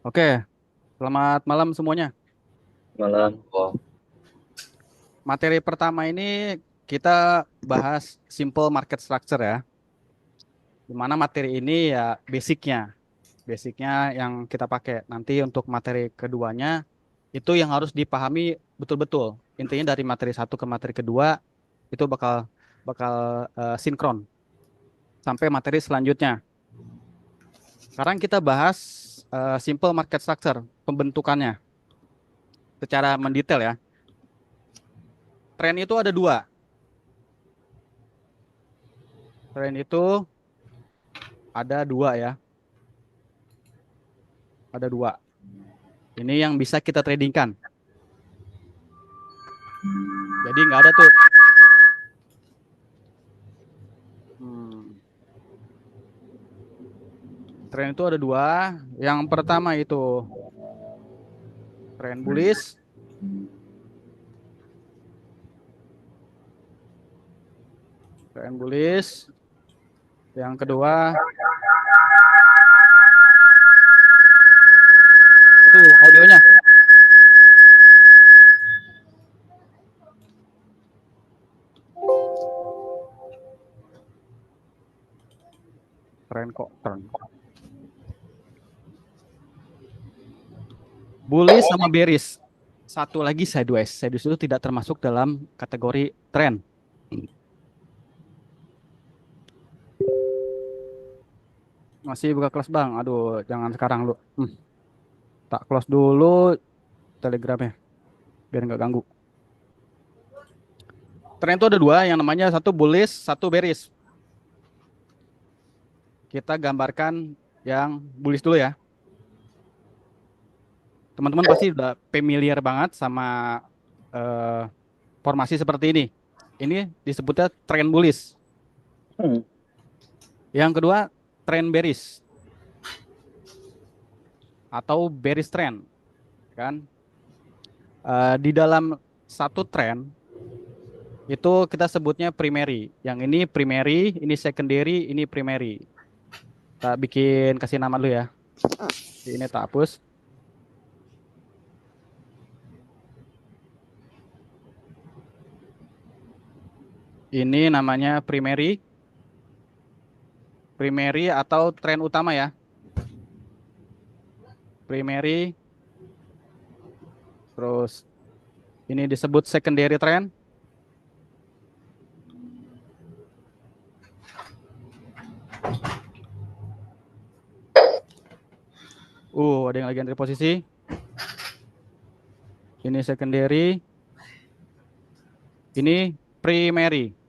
Oke, selamat malam semuanya. Malam. Oh, Materi pertama ini kita bahas simple market structure ya. Di mana materi ini ya basicnya yang kita pakai. Nanti untuk materi keduanya itu yang harus dipahami betul-betul. Intinya dari materi satu ke materi kedua itu bakal bakal sinkron sampai materi selanjutnya. Sekarang kita bahas simple market structure, pembentukannya secara mendetail ya. Tren itu ada dua. Tren itu ada dua ya. Ada dua. Ini yang bisa kita tradingkan. Jadi nggak ada tuh. Hmm, tren itu ada dua. Yang pertama itu tren bullish. Tren bullish. Yang kedua itu audionya. Tren kok tren. Bullish sama bearish. Satu lagi sideways. Sideways itu tidak termasuk dalam kategori tren. Masih buka kelas bang. Aduh, jangan sekarang lu. Tak close dulu telegramnya biar nggak ganggu. Tren itu ada dua. Yang namanya satu bullish, satu bearish. Kita gambarkan yang bullish dulu ya. Teman-teman pasti udah familiar banget sama eh, formasi seperti ini. Ini disebutnya trend bullish. hmm. Yang kedua, trend bearish atau bearish trend, kan? Di dalam satu trend itu kita sebutnya primary. Yang ini primary, ini secondary, ini primary. Kita bikin kasih nama dulu ya. Ini tak hapus. Ini namanya primary, primary atau trend utama ya. Primary, terus ini disebut secondary trend. Ada yang lagi antri posisi. Ini secondary, ini primary.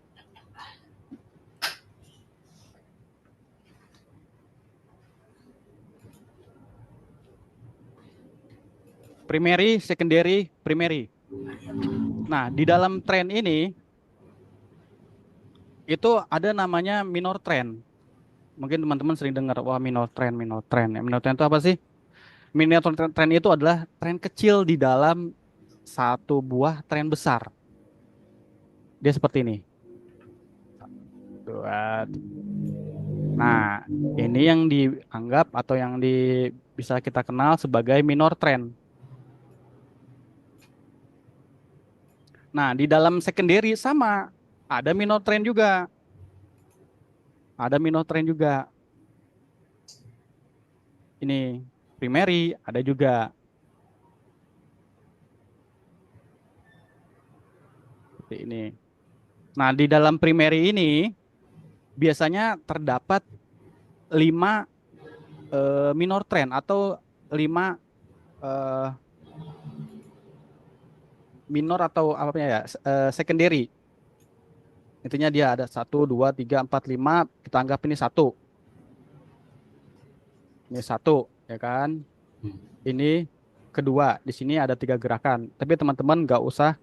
Primary, secondary, primary. Nah, di dalam tren ini itu ada namanya minor trend. Mungkin teman-teman sering dengar, wah minor trend, minor trend. Ya, minor trend itu apa sih? Minor trend itu adalah tren kecil di dalam satu buah tren besar. Dia seperti ini. Dua. Nah, ini yang dianggap atau yang bisa kita kenal sebagai minor trend. Nah, di dalam secondary sama, ada minor trend juga. Ada minor trend juga. Ini primary ada juga seperti ini. Nah, di dalam primary ini biasanya terdapat 5 minor trend atau 5 eh, minor atau apa ya secondary. Intinya dia ada satu, dua, tiga, empat, lima. Kita anggap ini satu. Ini satu, ya kan? Ini kedua. Di sini ada tiga gerakan. Tapi teman-teman nggak usah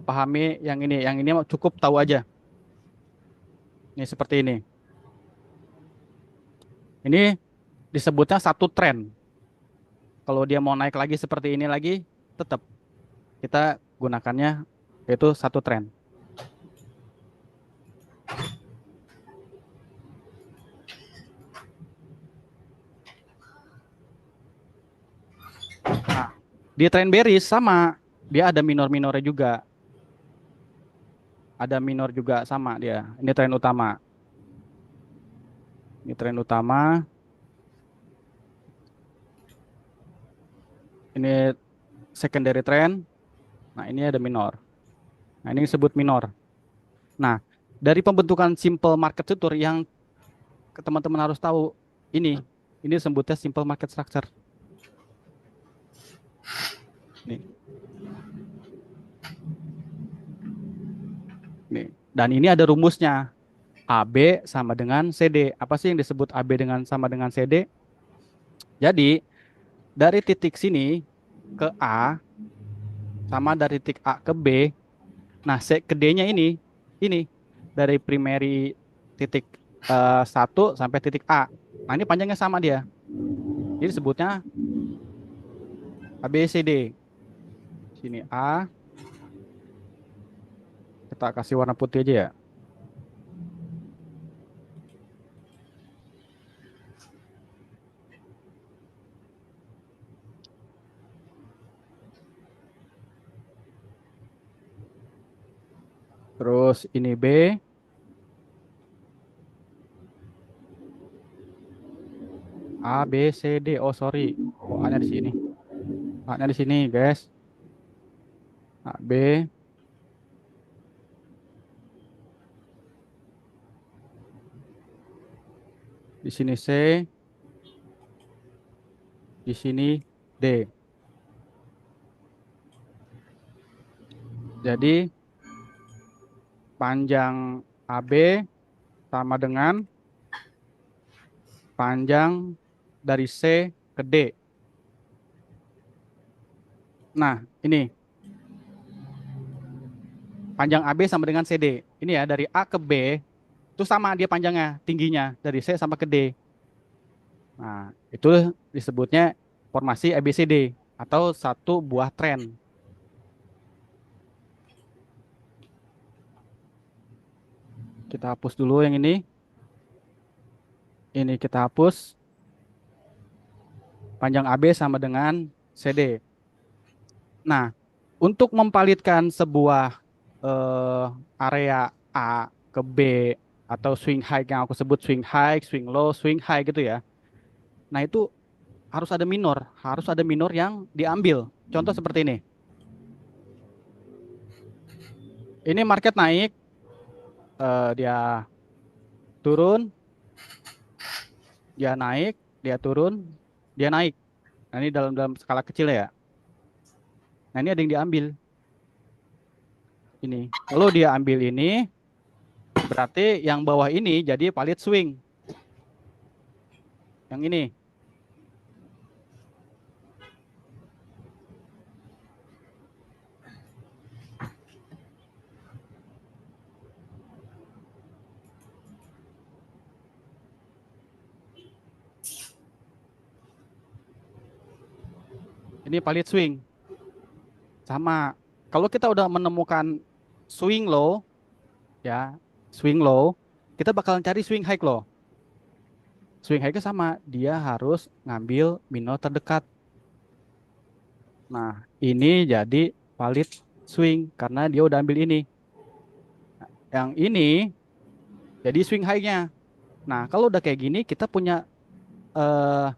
pahami yang ini. Yang ini cukup tahu aja. Ini seperti ini. Ini disebutnya satu tren. Kalau dia mau naik lagi seperti ini lagi, tetap kita gunakannya yaitu satu tren. Nah, di trend bearish sama, dia ada minor-minornya juga. Ada minor juga sama dia. Ini tren utama. Ini tren utama. Ini secondary trend. Nah, ini ada minor. Nah, ini disebut minor. Nah, dari pembentukan simple market structure yang teman-teman harus tahu ini. Ini sebutnya simple market structure. Nih, nih. Dan ini ada rumusnya. AB sama dengan CD. Apa sih yang disebut AB dengan sama dengan CD? Jadi, dari titik sini ke A sama dari titik A ke B. Nah, ke D-nya ini dari primary titik 1 sampai titik A. Nah, ini panjangnya sama dia. Jadi sebutnya ABCD. Sini A, kita kasih warna putih aja ya. Terus ini B, A, B, C, D. Oh, sorry. Oh, A-nya di sini. A-nya di sini, guys. A, B, di sini C, di sini D. Jadi panjang AB sama dengan panjang dari C ke D. Nah, ini panjang AB sama dengan CD. Ini ya, dari A ke B itu sama dia panjangnya, tingginya dari C sampai ke D. Nah, itu disebutnya formasi ABCD atau satu buah tren. Kita hapus dulu yang ini. Ini kita hapus. Panjang AB sama dengan CD. Nah, untuk mempalitkan sebuah area A ke B atau swing high yang aku sebut swing high, swing low, swing high gitu ya. Nah, itu harus ada minor yang diambil. Contoh seperti ini. Ini market naik, dia turun, dia naik, dia turun, dia naik. Nah, ini dalam dalam skala kecil ya. Nah, ini ada yang diambil ini. Kalau dia ambil ini, berarti yang bawah ini jadi palit swing. Yang ini palit swing. Sama. Kalau kita udah menemukan swing low, ya, swing low, kita bakalan cari swing high low. Swing high sama, dia harus ngambil minor terdekat. Nah, ini jadi valid swing karena dia udah ambil ini. Yang ini jadi swing high-nya. Nah, kalau udah kayak gini, kita punya eh,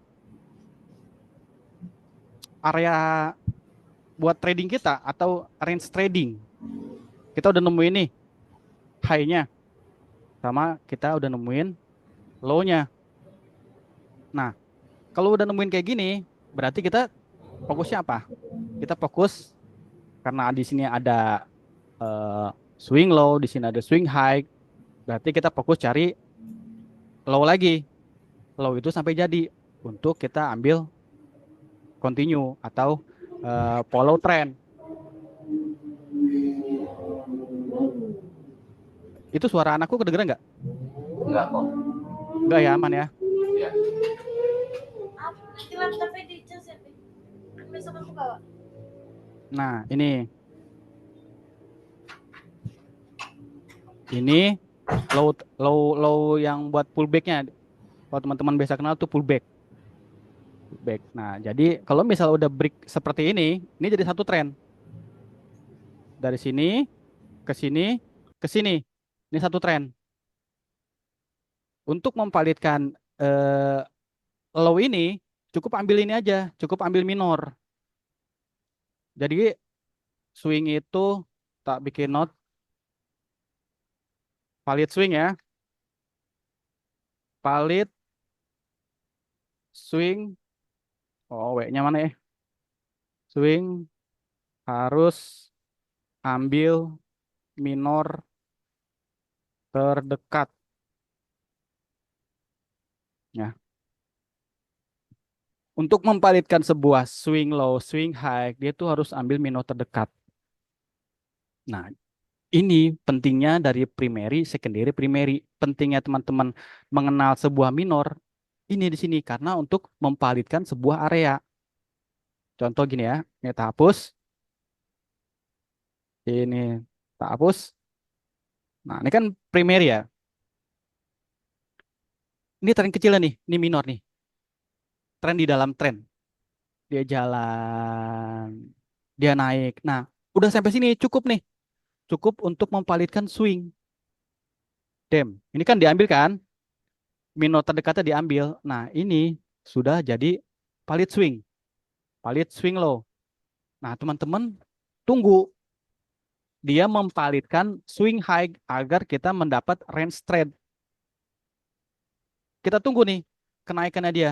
area buat trading kita atau range trading. Kita udah nemuin nih high-nya, sama kita udah nemuin low-nya. Nah, kalau udah nemuin kayak gini, berarti kita fokusnya apa? Kita fokus karena di sini ada swing low, di sini ada swing high. Berarti kita fokus cari low lagi. Low itu sampai jadi untuk kita ambil continue atau follow trend. Itu suara anakku kedengeran nggak? Enggak kok. Nggak ya, aman ya. Ya. Nah, ini low low low yang buat pullbacknya. Kalau teman-teman biasa kenal tuh pullback. back. Nah, jadi kalau misal udah break seperti ini jadi satu tren. Dari sini ke sini ke sini. Ini satu tren. Untuk memvalidkan eh, low ini cukup ambil ini aja, cukup ambil minor. Jadi swing itu tak bikin note valid swing ya. Valid swing. Oh, W-nya mana ya? Swing harus ambil minor terdekat. Ya. Untuk memvalidkan sebuah swing low, swing high, dia tuh harus ambil minor terdekat. Nah, ini pentingnya dari primary, secondary, primary. Pentingnya teman-teman mengenal sebuah minor ini di sini karena untuk memvalidkan sebuah area. Contoh gini ya, ini tak hapus, ini tak hapus. Nah, ini kan primary ya. Ini tren kecil nih, ini minor nih. Tren di dalam tren. Dia jalan, dia naik. Nah, udah sampai sini cukup nih. Cukup untuk memvalidkan swing. Dem, ini kan diambil kan? Minor terdekatnya diambil. Nah, ini sudah jadi valid swing. Valid swing low. Nah, teman-teman tunggu dia memvalidkan swing high agar kita mendapat range trade. Kita tunggu nih kenaikannya dia.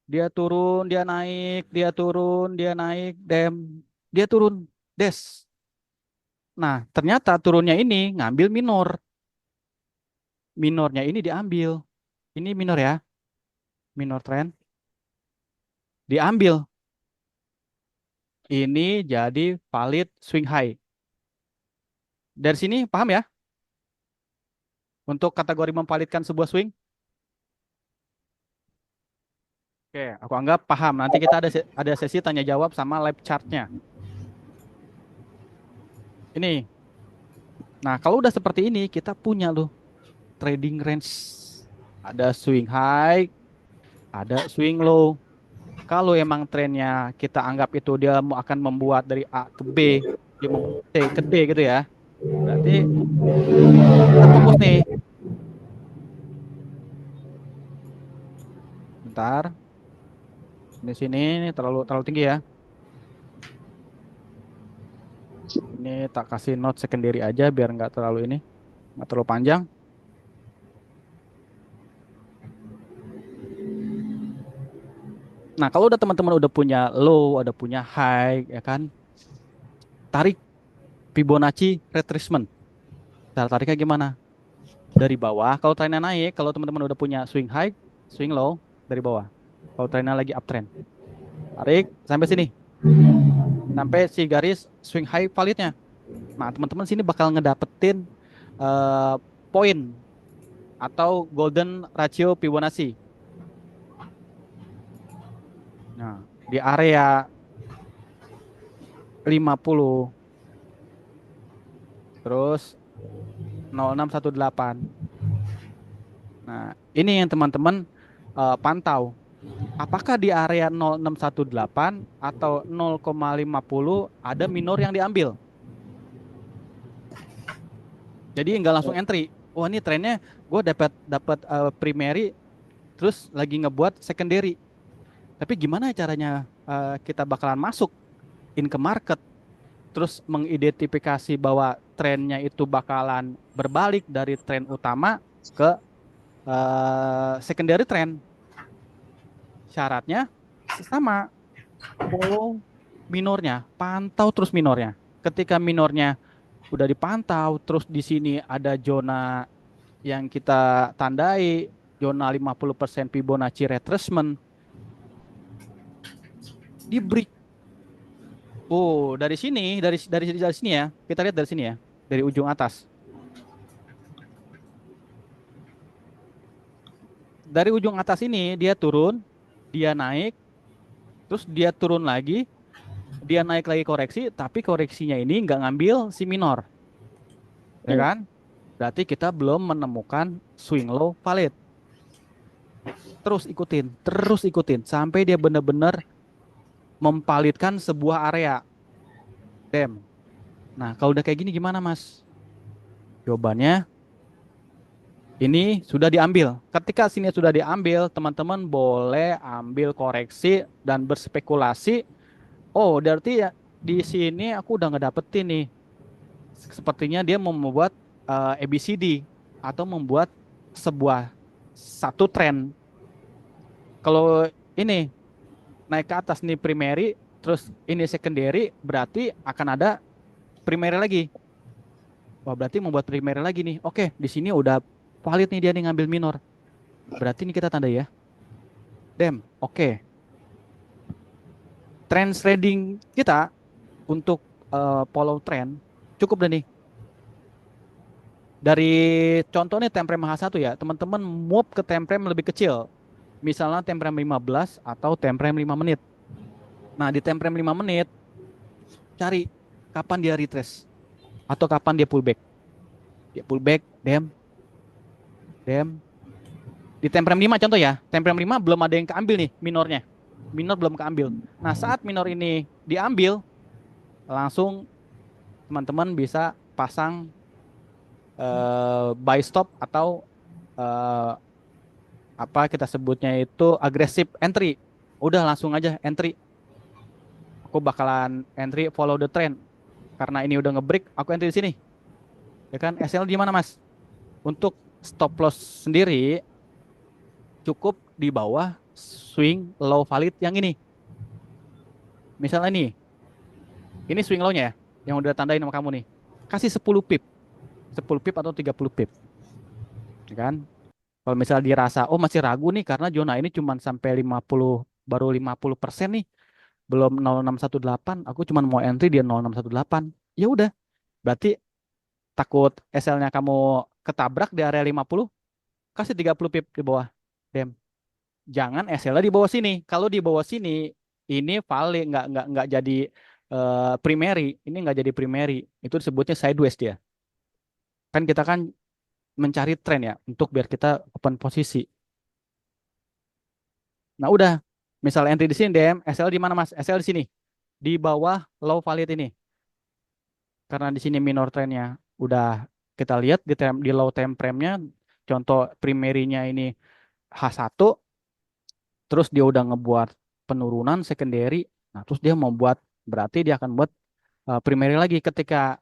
Dia turun, dia naik, dia turun, dia naik, dem. Dia turun, des. Nah, ternyata turunnya ini ngambil minor. Minornya ini diambil. Ini minor ya, minor trend. Diambil. Ini jadi valid swing high. Dari sini paham ya? Untuk kategori memvalidkan sebuah swing. Oke, aku anggap paham. Nanti kita ada sesi tanya jawab sama live chartnya. Ini. Nah, kalau udah seperti ini, kita punya loh trading range. Ada swing high, ada swing low. Kalau emang trennya kita anggap itu dia akan membuat dari A ke B, dia membuat C ke D gitu ya. Berarti kita fokus nih. Bentar. Di sini ini terlalu terlalu tinggi ya. Ini tak kasih note secondary aja biar nggak terlalu ini, nggak terlalu panjang. Nah, kalau udah teman-teman udah punya low, udah punya high, ya kan, tarik Fibonacci retracement. Cara tariknya gimana? Dari bawah. Kalau trennya naik, kalau teman-teman udah punya swing high, swing low dari bawah. Kalau trennya lagi uptrend, tarik sampai sini, sampai si garis swing high validnya. Nah, teman-teman sini bakal ngedapetin eh, poin atau golden ratio Fibonacci. Nah, di area 50 terus 0618. Nah, ini yang teman-teman pantau. Apakah di area 0618 atau 0,50 ada minor yang diambil? Jadi nggak langsung entry. Wah, ini trennya gue dapat dapat primary terus lagi ngebuat secondary. Tapi gimana caranya kita bakalan masuk in ke market terus mengidentifikasi bahwa trennya itu bakalan berbalik dari tren utama ke secondary trend. Syaratnya sama, follow minornya, pantau terus minornya. Ketika minornya udah dipantau, terus di sini ada zona yang kita tandai, zona 50% Fibonacci retracement, di break. Oh, dari sini, dari sini ya. Kita lihat dari sini ya, dari ujung atas. Dari ujung atas ini dia turun, dia naik, terus dia turun lagi, dia naik lagi koreksi, tapi koreksinya ini nggak ngambil si minor, ya kan? Berarti kita belum menemukan swing low valid. terus ikutin sampai dia benar-benar mempalitkan sebuah area. Dem. Nah, kalau udah kayak gini gimana, Mas? Jawabannya ini sudah diambil. Ketika sini sudah diambil, teman-teman boleh ambil koreksi dan berspekulasi. Oh, berarti ya di sini aku udah ngedapetin nih. Sepertinya dia mau membuat ABCD atau membuat sebuah satu tren. Kalau ini naik ke atas nih primary, terus ini secondary, berarti akan ada primary lagi. Wah, berarti membuat primary lagi nih. Oke, di sini udah valid nih dia nih ngambil minor. Berarti ini kita tanda ya. Dem, oke. Trend trading kita untuk follow trend cukup deh nih. Dari contoh nih time frame H1 ya, teman-teman move ke time frame lebih kecil. Misalnya time frame 15 atau time frame 5 menit. Nah, di time frame 5 menit cari kapan dia retrace atau kapan dia pullback. Dia pullback, dem, dem. Di time frame 5 contoh ya, time frame 5 belum ada yang keambil nih minornya. Minor belum keambil. Nah, saat minor ini diambil, langsung teman-teman bisa pasang buy stop atau eh, apa kita sebutnya itu agresif entry. Udah langsung aja entry. Aku bakalan entry follow the trend. Karena ini udah ngebreak, aku entry di sini. Ya kan? SL di mana, Mas? Untuk stop loss sendiri cukup di bawah swing low valid yang ini. Misalnya ini swing low-nya ya, yang udah tandain sama kamu nih. Kasih 10 pip, 10 pip atau 30 pip, ya kan? Kalau misalnya dirasa, oh masih ragu nih karena zona ini cuma sampai 50, baru 50% nih, belum 0,618, aku cuma mau entry dia 0,618. Ya udah, berarti takut SL-nya kamu ketabrak di area 50, kasih 30 pip di bawah. Dem. Jangan SL-nya di bawah sini. Kalau di bawah sini, ini valid, nggak jadi primary. Ini nggak jadi primary. Itu disebutnya sideways dia. Kan kita kan mencari tren ya, untuk biar kita open posisi. Nah udah, misal entry di sini DM, SL di mana Mas? SL di sini, di bawah low valid ini. Karena di sini minor trendnya udah kita lihat di low time frame-nya, contoh primary-nya ini H1, terus dia udah ngebuat penurunan secondary, nah terus dia mau buat, berarti dia akan buat primary lagi. Ketika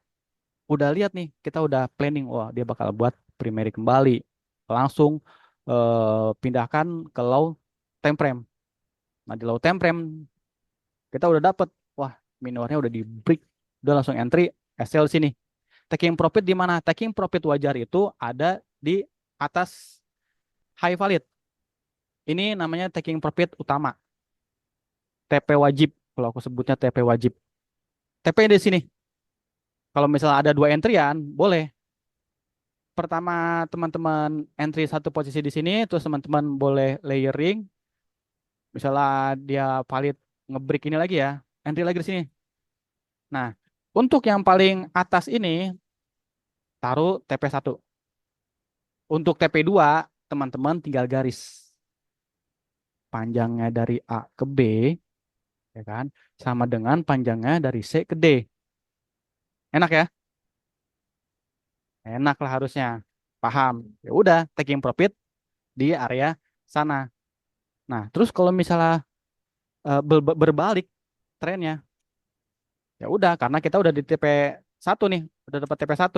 udah lihat nih, kita udah planning, wah dia bakal buat primary kembali, langsung pindahkan ke low time frame. Nah di low time frame kita udah dapet, wah minornya udah di break, udah langsung entry SL sini. Taking profit di mana? Taking profit wajar itu ada di atas high valid. Ini namanya taking profit utama, TP wajib. Kalau aku sebutnya TP wajib. TP di sini. Kalau misalnya ada dua entryan, boleh. Pertama teman-teman entry satu posisi di sini, terus teman-teman boleh layering. Misalnya dia valid ngebreak ini lagi ya, entry lagi di sini. Nah, untuk yang paling atas ini taruh TP1. Untuk TP2, teman-teman tinggal garis panjangnya dari A ke B, ya kan? Sama dengan panjangnya dari C ke D. Enak ya? Enak lah harusnya. Paham. Ya udah, taking profit di area sana. Nah, terus kalau misalnya berbalik trennya, ya udah karena kita udah di TP1 nih, udah dapat TP1.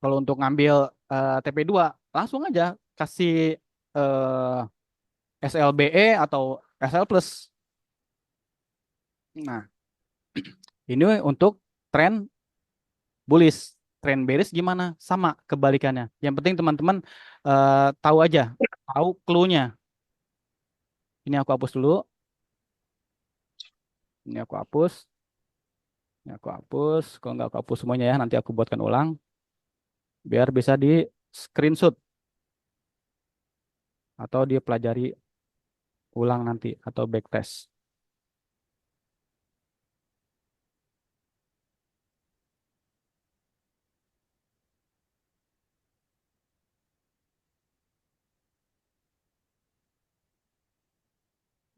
Kalau untuk ngambil TP2, langsung aja kasih SLBE atau SL plus. Nah, ini untuk tren bullish. Tren bearish gimana? Sama kebalikannya. Yang penting teman-teman tahu aja, tahu clue-nya. Ini aku hapus dulu. Ini aku hapus. Ini aku hapus. Kalau nggak aku hapus semuanya ya, nanti aku buatkan ulang. Biar bisa di screenshot atau dia pelajari ulang nanti atau backtest.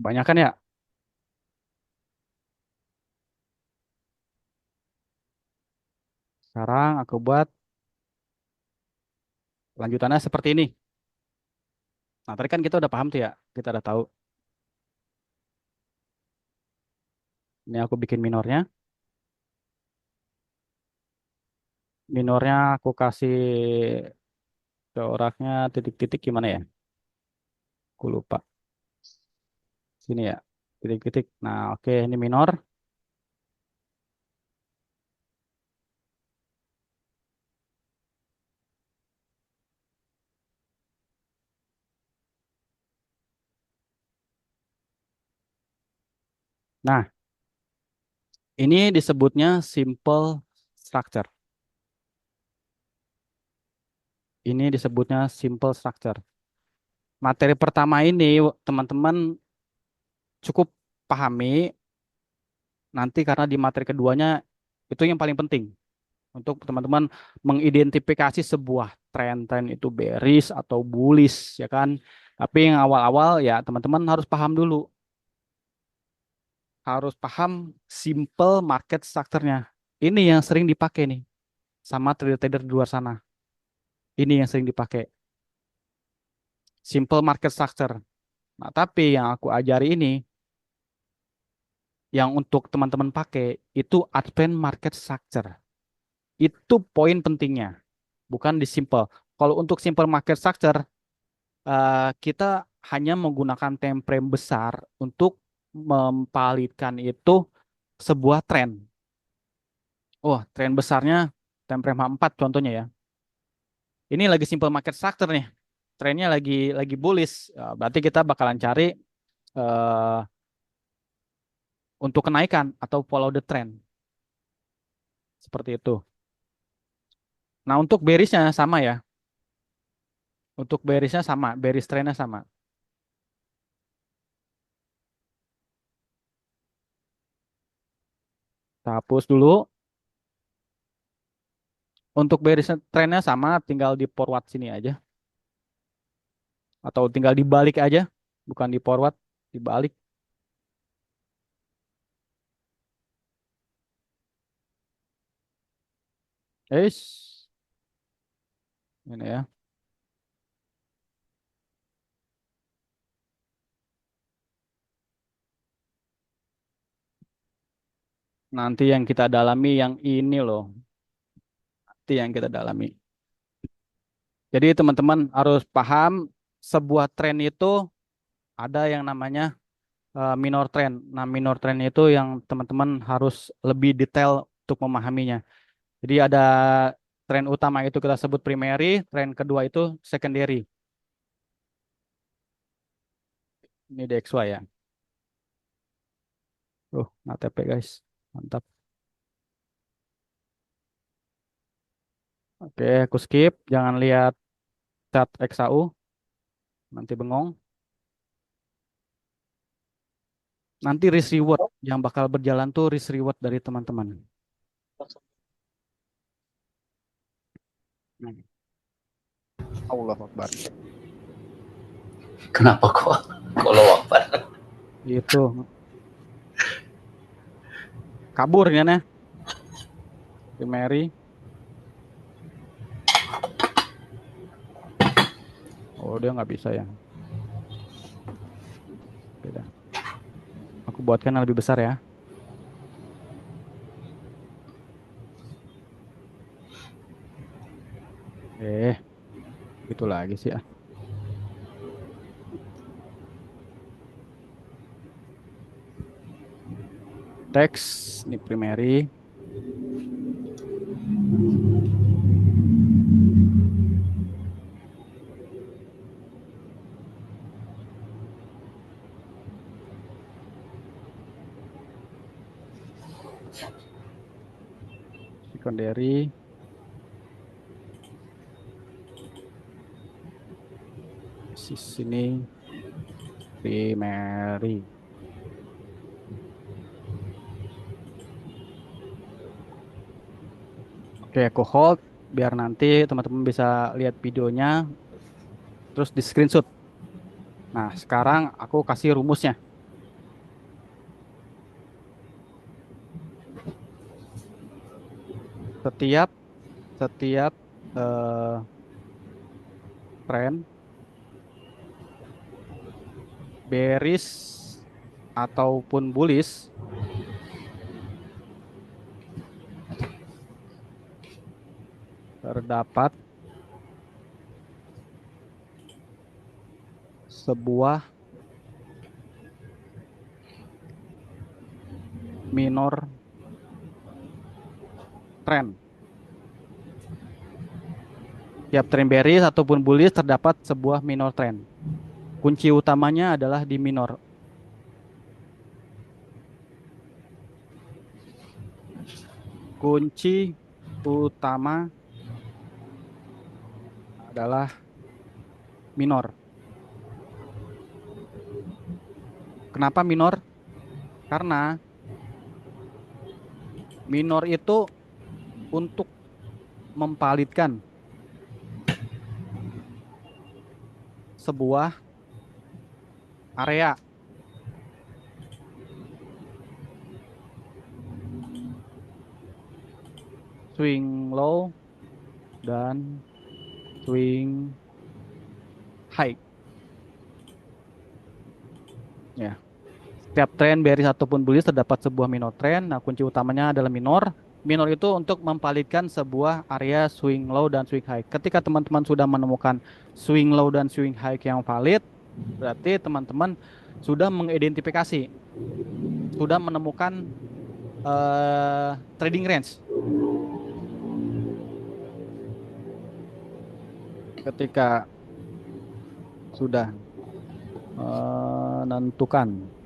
Banyak kan ya? Sekarang aku buat lanjutannya seperti ini. Nah, tadi kan kita udah paham tuh ya. Kita udah tahu. Ini aku bikin minornya. Minornya aku kasih coraknya titik-titik gimana ya? Aku lupa. Sini ya. Titik-titik. Nah, oke, ini minor. Nah, ini disebutnya simple structure. Ini disebutnya simple structure. Materi pertama ini teman-teman cukup pahami nanti karena di materi keduanya itu yang paling penting untuk teman-teman mengidentifikasi sebuah tren-tren itu bearish atau bullish ya kan. Tapi yang awal-awal ya teman-teman harus paham dulu, harus paham simple market structure-nya. Ini yang sering dipakai nih sama trader-trader di luar sana. Ini yang sering dipakai, simple market structure. Nah, tapi yang aku ajari ini yang untuk teman-teman pakai itu advanced market structure. Itu poin pentingnya, bukan di simple. Kalau untuk simple market structure, kita hanya menggunakan time frame besar untuk mempalitkan itu sebuah tren. Oh, tren besarnya time frame H4 contohnya ya. Ini lagi simple market structure nih. Trennya lagi bullish. Berarti kita bakalan cari eh, untuk kenaikan atau follow the trend. Seperti itu. Nah, untuk bearishnya sama ya. Untuk bearishnya sama, bearish trendnya sama. Kita hapus dulu. Untuk bearish trendnya sama, tinggal di forward sini aja. Atau tinggal dibalik aja. Bukan di forward, dibalik. Eish. Ini ya. Nanti yang kita dalami yang ini loh. Nanti yang kita dalami. Jadi teman-teman harus paham sebuah tren itu ada yang namanya minor trend. Nah, minor trend itu yang teman-teman harus lebih detail untuk memahaminya. Jadi ada tren utama itu kita sebut primary, tren kedua itu secondary. Ini DXY ya. ATP guys. Mantap. Oke, aku skip. Jangan lihat chat XAU. Nanti bengong. Nanti risk reward yang bakal berjalan tuh risk reward dari teman-teman. Hmm. Allah Akbar. Kenapa kok kalau wafat? Itu kabur kan ya. Primary. Oh, dia nggak bisa ya. Beda. Aku buatkan yang lebih besar ya. Itu lagi sih ah. Teks, ini primary. Secondary. Sini primary. Oke, aku hold biar nanti teman-teman bisa lihat videonya terus di screenshot. Nah, sekarang aku kasih rumusnya. Setiap setiap tren bearish ataupun bullish terdapat sebuah minor trend. Tiap tren bearish ataupun bullish terdapat sebuah minor trend. Kunci utamanya adalah di minor. Kunci utama adalah minor. Kenapa minor? Karena minor itu untuk mempalitkan sebuah area. Swing low dan swing high. Ya. Setiap tren bearish ataupun bullish terdapat sebuah minor trend. Nah, kunci utamanya adalah minor. Minor itu untuk mempalitkan sebuah area swing low dan swing high. Ketika teman-teman sudah menemukan swing low dan swing high yang valid, berarti teman-teman sudah mengidentifikasi, sudah menemukan trading range. Ketika sudah menentukan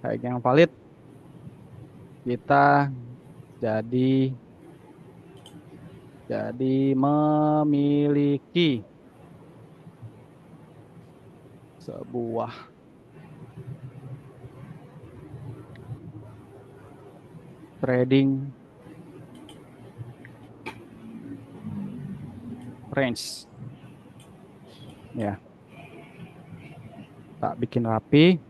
kayak yang valid, kita jadi memiliki sebuah trading range. Ya, tak bikin rapi.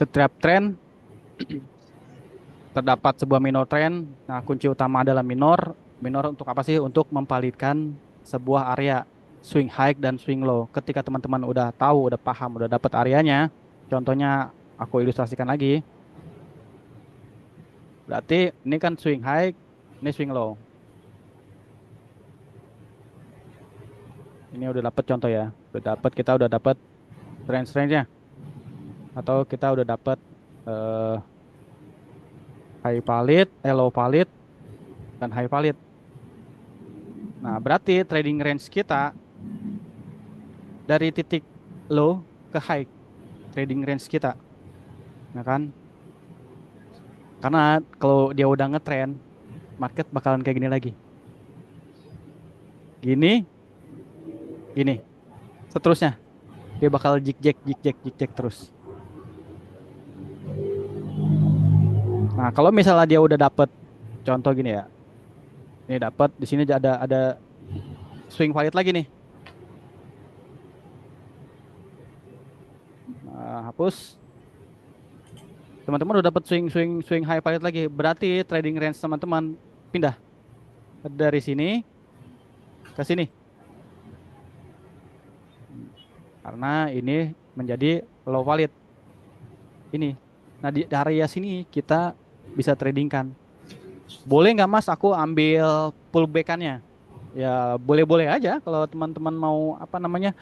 Setiap tren terdapat sebuah minor trend. Nah, kunci utama adalah minor. Minor untuk apa sih? Untuk mempalitkan sebuah area swing high dan swing low. Ketika teman-teman udah tahu, udah paham, udah dapat areanya, contohnya aku ilustrasikan lagi. Berarti ini kan swing high, ini swing low. Ini udah dapat contoh ya. Kita udah dapat range-nya. Atau kita udah dapat high valid, low valid, dan high valid. Nah, berarti trading range kita dari titik low ke high trading range kita. Nah kan? Karena kalau dia udah ngetrend, market bakalan kayak gini lagi. Gini, gini. Seterusnya. Dia bakal jig-jag terus. Nah, kalau misalnya dia udah dapet contoh gini ya. Ini dapat di sini ada swing valid lagi nih. Nah, hapus. Teman-teman udah dapat swing high valid lagi. Berarti trading range teman-teman pindah dari sini ke sini. Karena ini menjadi low valid. Ini. Nah, di area sini kita bisa tradingkan. Boleh nggak Mas aku ambil pullback-annya? Ya boleh-boleh aja kalau teman-teman mau apa namanya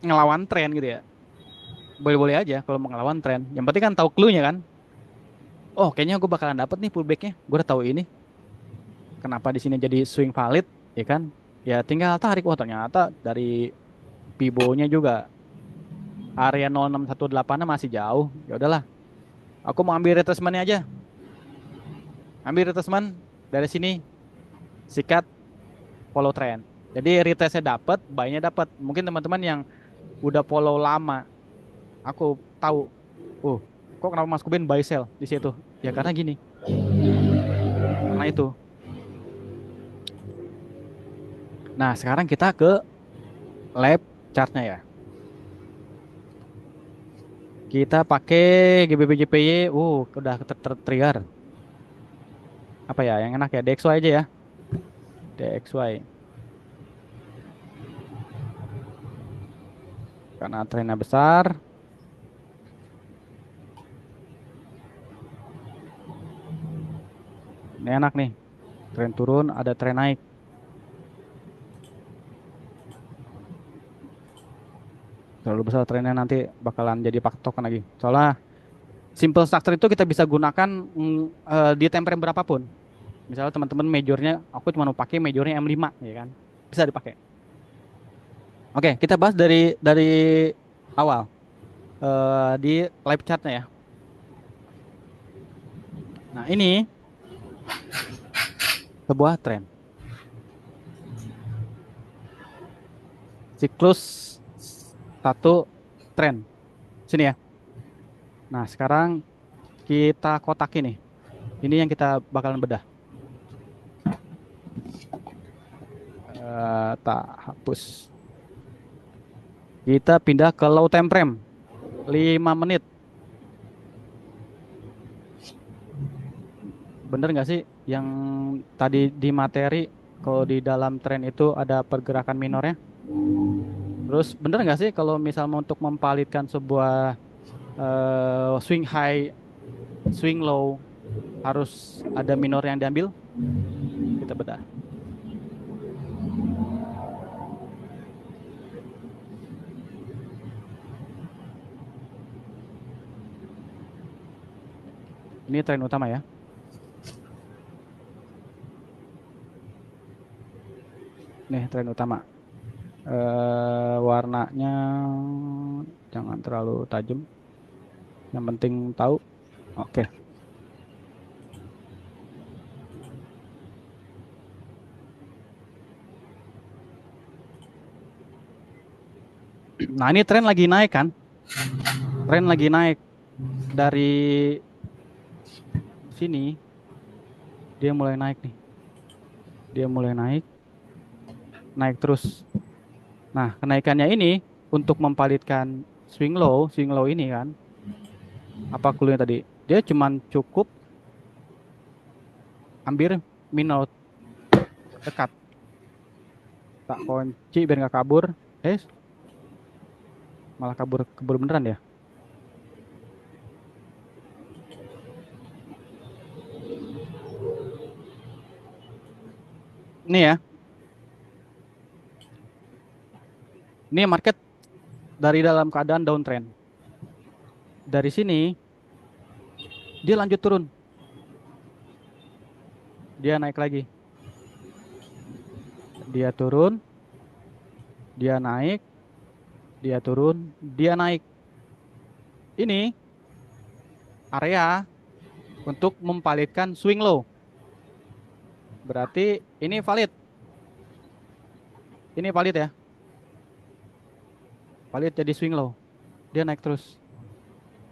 ngelawan tren gitu ya. Boleh-boleh aja kalau mau ngelawan tren. Yang penting kan tahu clue-nya kan. Oh, kayaknya gue bakalan dapet nih pullback-nya. Gue udah tahu ini. Kenapa di sini jadi swing valid, ya kan? Ya tinggal tarik. Oh, ternyata dari Fibo-nya juga area 0618-nya masih jauh. Ya udahlah. Aku mau ambil retracement-nya aja. Ambil retracement dari sini. Sikat follow trend. Jadi retestnya dapat, buy-nya dapat. Mungkin teman-teman yang udah follow lama Aku tahu, oh, kok kenapa Mas Kuben buy sell di situ? Ya karena gini, karena itu. Nah, sekarang kita ke lab chartnya ya. Kita pakai GBP/JPY, udah trigger. Apa ya, yang enak ya, DXY aja ya, DXY. Karena trennya besar, ini enak nih. Tren turun, ada tren naik. Terlalu besar trennya nanti bakalan jadi patokan lagi. Soalnya simple structure itu kita bisa gunakan di time frame berapapun. Misalnya teman-teman majornya, aku cuma mau pakai majornya M5, ya kan? Bisa dipakai. Oke, kita bahas dari awal di live chatnya ya. Nah, ini sebuah tren. Siklus satu tren. Sini ya. Nah, sekarang kita kotak ini. Ini yang kita bakalan bedah. Tak hapus. Kita pindah ke low time frame. 5 menit. Bener nggak sih yang tadi di materi kalau di dalam tren itu ada pergerakan minornya? Terus bener nggak sih kalau misalnya untuk mempalitkan sebuah swing high, swing low harus ada minor yang diambil? Kita bedah. Ini tren utama ya. Nih tren utama. Warnanya jangan terlalu tajam. Yang penting tahu. Oke. Nah, ini tren lagi naik kan? Tren lagi naik dari sini. Dia mulai naik nih. Dia mulai naik, naik terus. Nah, kenaikannya ini untuk mempalitkan swing low ini kan, apa clue tadi? Dia cuman cukup ambil minor dekat, tak kunci biar nggak kabur. Eh, malah kabur beneran ya. Ini ya, ini market dari dalam keadaan downtrend. Dari sini dia lanjut turun, dia naik lagi, dia turun, dia naik, dia turun, dia naik. Ini area untuk mempalitkan swing low. Berarti ini valid. Ini valid ya. Valid jadi swing low. Dia naik terus.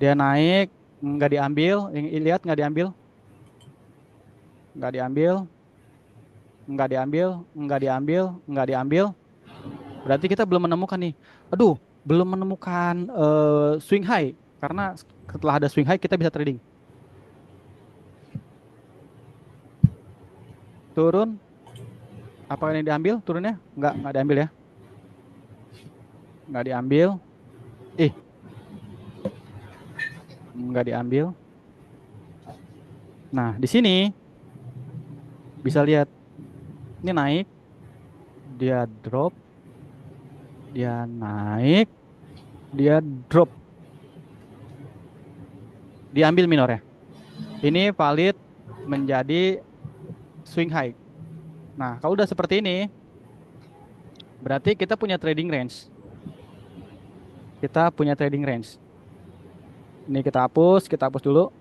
Dia naik, nggak diambil. Lihat nggak diambil. Nggak diambil. Nggak diambil. Nggak diambil. Nggak diambil. Berarti kita belum menemukan nih. Aduh, belum menemukan swing high. Karena setelah ada swing high kita bisa trading. Turun. Apa ini diambil turunnya? Nggak diambil ya. Nggak diambil. Ih, nggak diambil. Nah, di sini bisa lihat ini naik, dia drop, dia naik, dia drop, diambil minornya. Ini valid menjadi swing high. Nah, kalau udah seperti ini, berarti kita punya trading range. Kita punya trading range. Ini kita hapus dulu.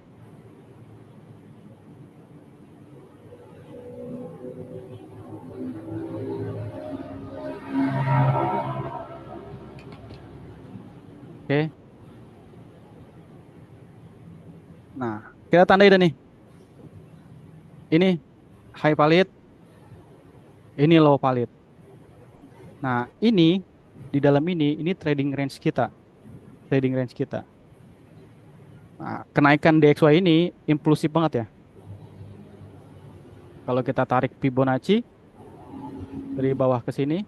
Oke. Kita tandai dah nih. Ini high valid, ini low valid. Nah, ini di dalam ini trading range kita, trading range kita. Nah, kenaikan DXY ini impulsif banget ya. Kalau kita tarik Fibonacci dari bawah ke sini,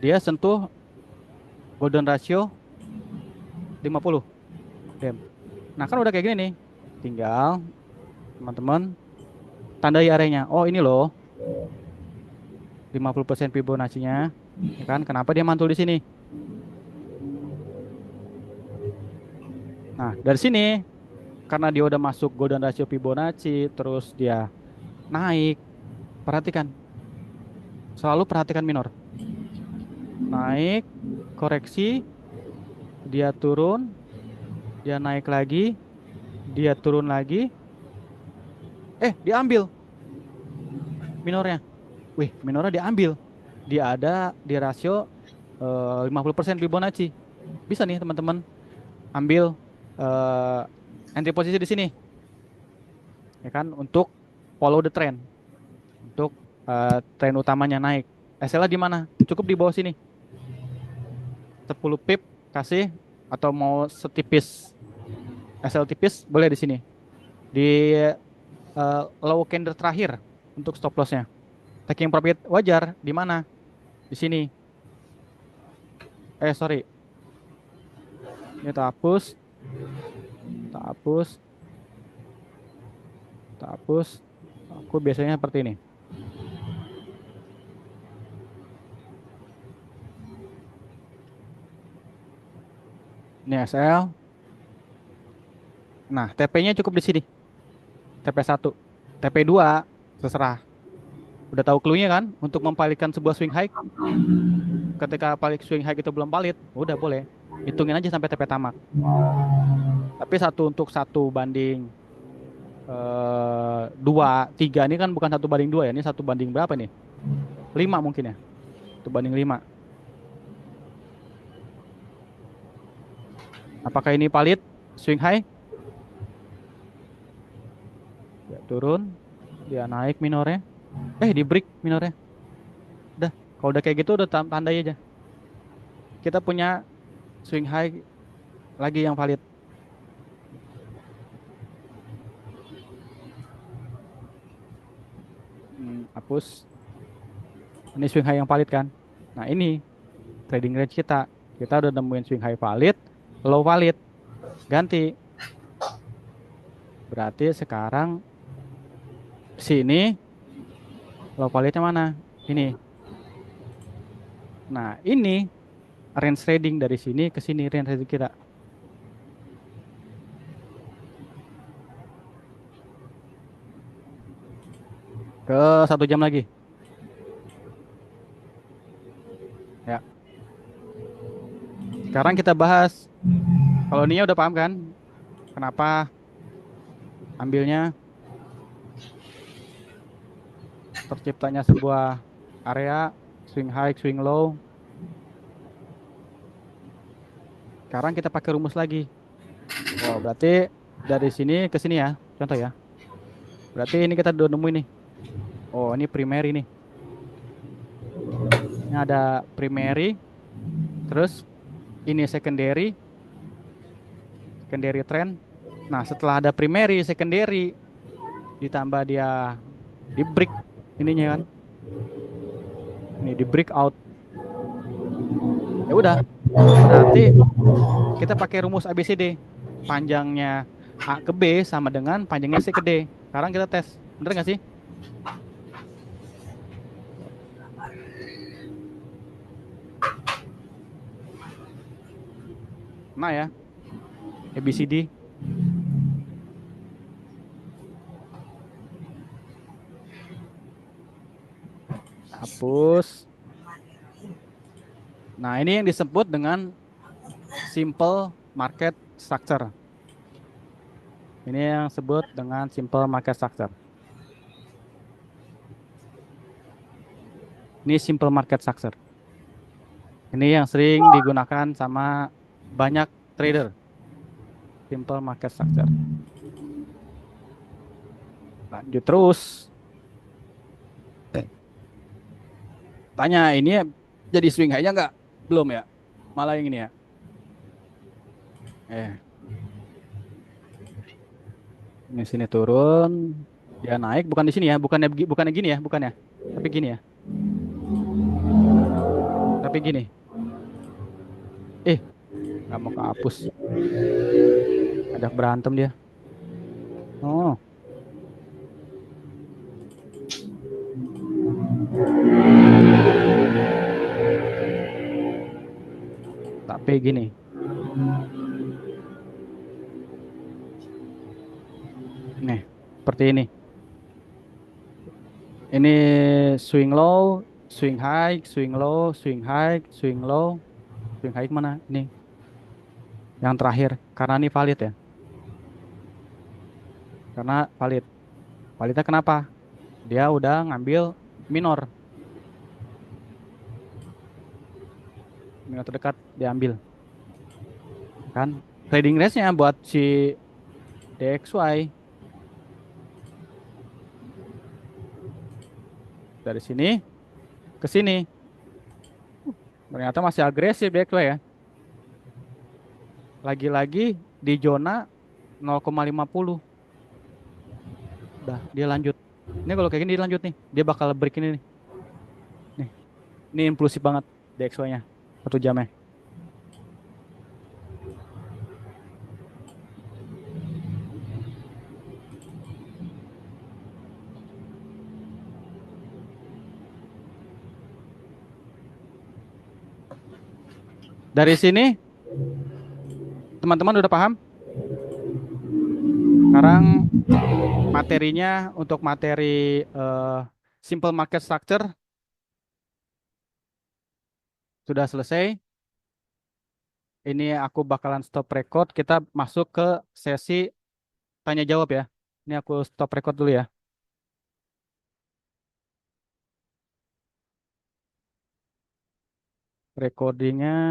dia sentuh golden ratio 50. Dem. Nah, kan udah kayak gini nih. Tinggal teman-teman tandai areanya. Oh, ini loh 50% Fibonacci-nya. Ya kan? Kenapa dia mantul di sini? Nah, dari sini karena dia udah masuk golden ratio Fibonacci, terus dia naik. Perhatikan, selalu perhatikan minor. Naik, koreksi, dia turun, dia naik lagi, dia turun lagi. Diambil minornya. Wih, minornya diambil. Dia ada di rasio 50% Fibonacci. Bisa nih teman-teman ambil eh, entry posisi di sini, ya kan, untuk follow the trend, untuk tren utamanya naik. SLA di mana? Cukup di bawah sini. 10 pip kasih, atau mau setipis SL tipis boleh di sini. Di low candle terakhir untuk stop lossnya. Taking profit wajar di mana? Di sini. Sorry. Ini kita hapus, kita hapus, kita hapus. Aku biasanya seperti ini. Ini SL. Nah, TP-nya cukup di sini. TP1. TP2 terserah. Udah tahu clue-nya kan? Untuk mempalingkan sebuah swing high. Ketika balik swing high itu belum valid, udah boleh. Hitungin aja sampai TP tamak. Tapi satu untuk satu banding 2, 3 ini kan bukan 1 banding 2 ya. Ini 1 banding berapa nih? 5 mungkin ya. 1 banding 5. Apakah ini valid swing high? Ya, turun, dia naik minornya. Di break minornya. Udah, kalau udah kayak gitu udah tandai aja. Kita punya swing high lagi yang valid. Hapus. Ini swing high yang valid kan? Nah, ini trading range kita. Kita udah nemuin swing high valid, low valid. Ganti. Berarti sekarang sini low validnya mana? Ini. Nah, ini range trading dari sini ke sini range trading kita. Ke 1 jam lagi. Ya. Sekarang kita bahas. Kalau Nia udah paham kan? Kenapa ambilnya terciptanya sebuah area swing high, swing low. Sekarang kita pakai rumus lagi. Oh, berarti dari sini ke sini ya. Contoh ya. Berarti ini kita udah nemu ini. Oh, ini primary nih. Ini ada primary. Terus ini secondary. Secondary trend. Nah, setelah ada primary, secondary, ditambah dia di break ininya kan. Ini di breakout. Ya udah. Berarti kita pakai rumus ABCD. Panjangnya A ke B sama dengan panjangnya C ke D. Sekarang kita tes. Bener nggak sih? Nah ya. ABCD. Hapus. Nah, ini yang disebut dengan simple market structure. Ini yang disebut dengan simple market structure. Ini simple market structure. Ini yang sering digunakan sama banyak trader. Simple market structure. Lanjut terus. Tanya ini ya, jadi swing high-nya nggak? Belum ya? Malah yang ini ya. Eh, ini sini turun. Dia naik, bukan di sini ya. Bukannya gini ya, bukan ya. Tapi gini ya. Tapi gini. Eh, nggak mau kehapus. Ada berantem dia. Oh, tapi gini. Nih, seperti ini. Ini swing low, swing high, swing low, swing high, swing low, swing high mana? Ini yang terakhir. Karena ini valid ya. Karena valid. Validnya kenapa? Dia udah ngambil minor. Minor terdekat diambil. Kan? Trading range-nya buat si DXY. Dari sini ke sini. Ternyata masih agresif DXY ya. Lagi-lagi di zona 0,50. Udah, dia lanjut. Ini kalau kayak gini dia lanjut nih. Dia bakal break ini nih. Nih, ini impulsif banget DXY-nya. 1 jamnya. Dari sini, teman-teman udah paham? Sekarang materinya untuk materi simple market structure sudah selesai. Ini aku bakalan stop record. Kita masuk ke sesi tanya jawab ya. Ini aku stop record dulu ya. Recordingnya.